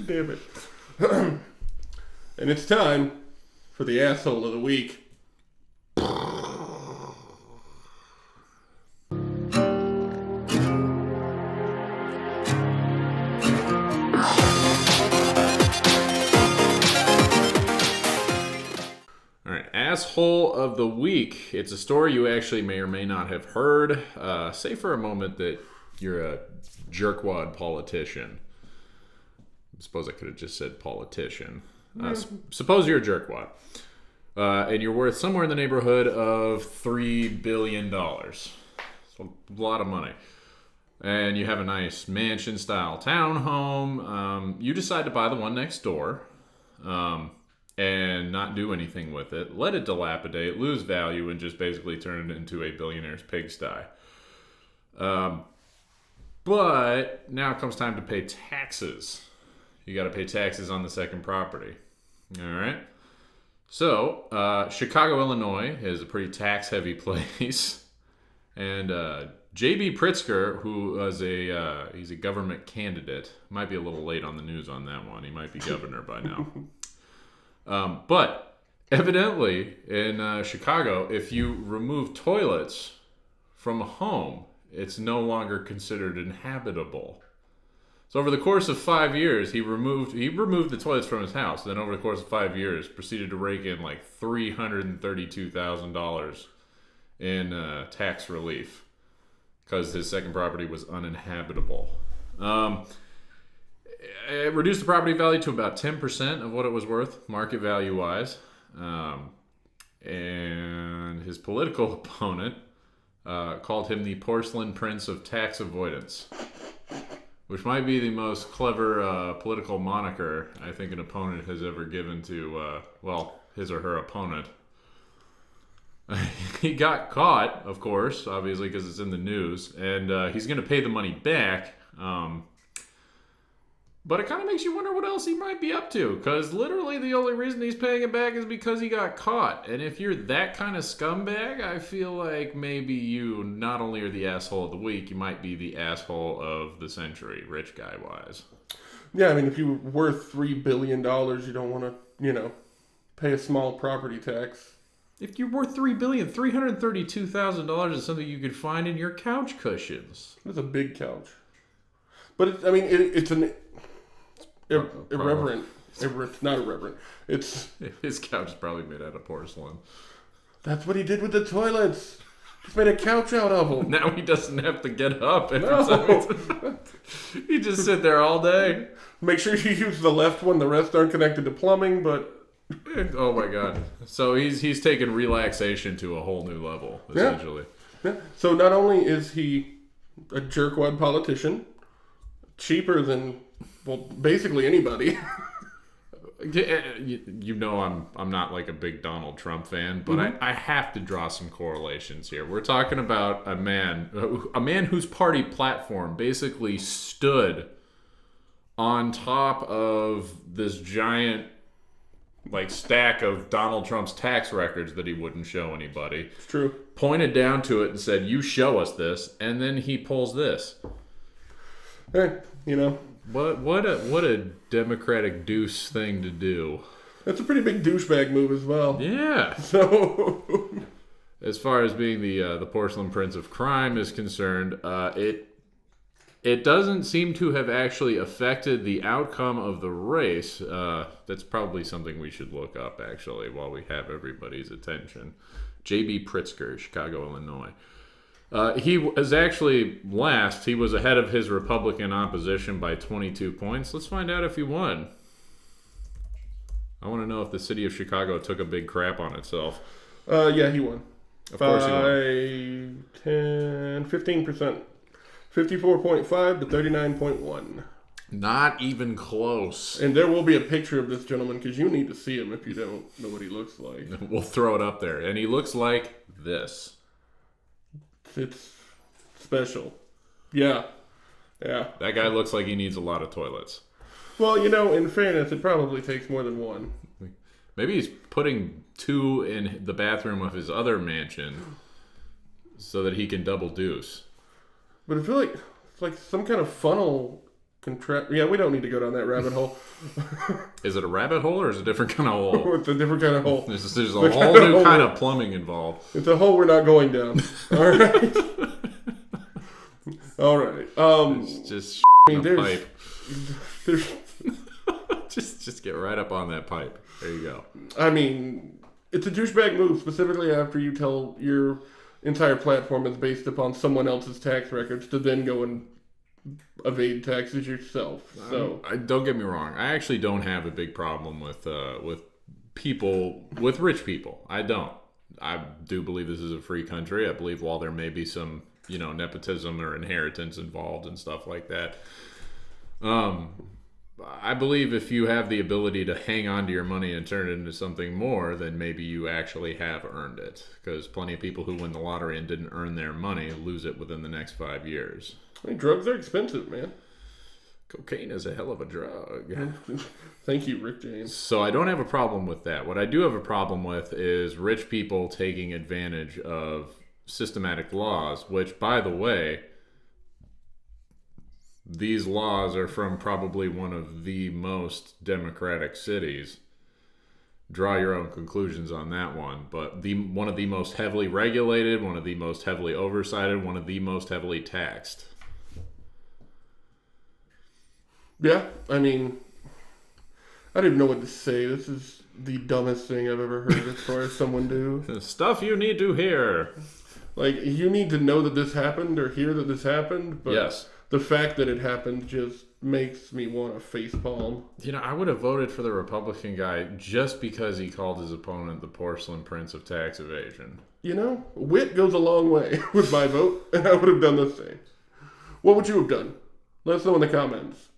Damn it. And it's time for the asshole of the week. Asshole of the week. It's a story you actually may or may not have heard. Say for a moment that you're a jerkwad politician. I suppose I could have just said politician. Suppose you're a jerkwad. And you're worth somewhere in the neighborhood of $3 billion. It's a lot of money. And you have a nice mansion-style townhome. You decide to buy the one next door. And not do anything with it, let it dilapidate, lose value, and just basically turn it into a billionaire's pigsty. But now it comes time to pay taxes. You got to pay taxes on the second property. All right? So, Chicago, Illinois is a pretty tax-heavy place. And J.B. Pritzker, who was he's a government candidate, might be a little late on the news on that one. He might be governor by now. But evidently in Chicago, if you remove toilets from a home, it's no longer considered inhabitable. So over the course of 5 years, he removed the toilets from his house. Then over the course of 5 years, proceeded to rake in like $332,000 in tax relief because his second property was uninhabitable. It reduced the property value to about 10% of what it was worth, market value-wise. And his political opponent called him the Porcelain Prince of Tax Avoidance, which might be the most clever political moniker I think an opponent has ever given to, his or her opponent. He got caught, of course, obviously, because it's in the news, and he's going to pay the money back. But it kind of makes you wonder what else he might be up to. Because literally the only reason he's paying it back is because he got caught. And if you're that kind of scumbag, I feel like maybe you not only are the asshole of the week, you might be the asshole of the century, rich guy-wise. Yeah, I mean, if you're worth $3 billion, you don't want to, pay a small property tax. If you're worth $3 billion, $332,000 is something you could find in your couch cushions. It's a big couch. But, it's an... irreverent. It's not irreverent. It's his couch is probably made out of porcelain. That's what he did with the toilets. He's made a couch out of them. Now he doesn't have to get up every time. He just sit there all day. Make sure you use the left one. The rest aren't connected to plumbing, but oh my god! So he's taken relaxation to a whole new level, essentially. Yeah. So not only is he a jerkwad politician, cheaper than basically anybody. I'm not like a big Donald Trump fan, but I have to draw some correlations here. We're talking about a man whose party platform basically stood on top of this giant stack of Donald Trump's tax records that he wouldn't show anybody. It's true. Pointed down to it and said, "You show us this," and then he pulls this. Hey, What a Democratic deuce thing to do. That's a pretty big douchebag move as well. Yeah. So, as far as being the Porcelain Prince of Crime is concerned, it doesn't seem to have actually affected the outcome of the race. That's probably something we should look up, actually, while we have everybody's attention. J.B. Pritzker, Chicago, Illinois. He was actually last. He was ahead of his Republican opposition by 22 points. Let's find out if he won. I want to know if the city of Chicago took a big crap on itself. Yeah, he won. Of course he won. 15%. 54.5 to 39.1. Not even close. And there will be a picture of this gentleman because you need to see him if you don't know what he looks like. We'll throw it up there. And he looks like this. It's special. Yeah. That guy looks like he needs a lot of toilets. Well, in fairness, it probably takes more than one. Maybe he's putting 2 in the bathroom of his other mansion so that he can double deuce. But I feel like it's like some kind of funnel Yeah, we don't need to go down that rabbit hole. Is it a rabbit hole or is it a different kind of hole? It's a different kind of hole. There's a whole new kind of plumbing involved. It's a hole we're not going down. All right. All right. It's just I mean, pipe. There's just get right up on that pipe. There you go. I mean, it's a douchebag move, specifically after you tell your entire platform is based upon someone else's tax records to then go and evade taxes yourself. So Don't get me wrong. I actually don't have a big problem with people, with rich people. I don't. I do believe this is a free country. I believe while there may be some, nepotism or inheritance involved and stuff like that, I believe if you have the ability to hang on to your money and turn it into something more, then maybe you actually have earned it. Because plenty of people who win the lottery and didn't earn their money lose it within the next 5 years. I mean, drugs are expensive, man. Cocaine is a hell of a drug. Thank you, Rick James. So I don't have a problem with that. What I do have a problem with is rich people taking advantage of systematic laws, which, by the way, these laws are from probably one of the most democratic cities. Draw your own conclusions on that one. But one of the most heavily regulated, one of the most heavily oversighted, one of the most heavily taxed. Yeah, I mean, I don't even know what to say. This is the dumbest thing I've ever heard as far as someone do. The stuff you need to hear. Like, you need to know that this happened or hear that this happened, but yes. The fact that it happened just makes me want to facepalm. I would have voted for the Republican guy just because he called his opponent the Porcelain Prince of tax evasion. Wit goes a long way with my vote, and I would have done the same. What would you have done? Let us know in the comments.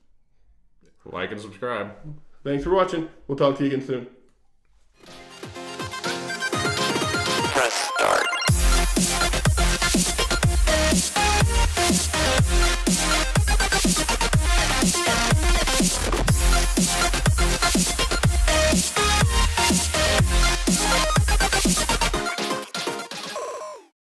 Like and subscribe. Thanks for watching. We'll talk to you again soon. Press start.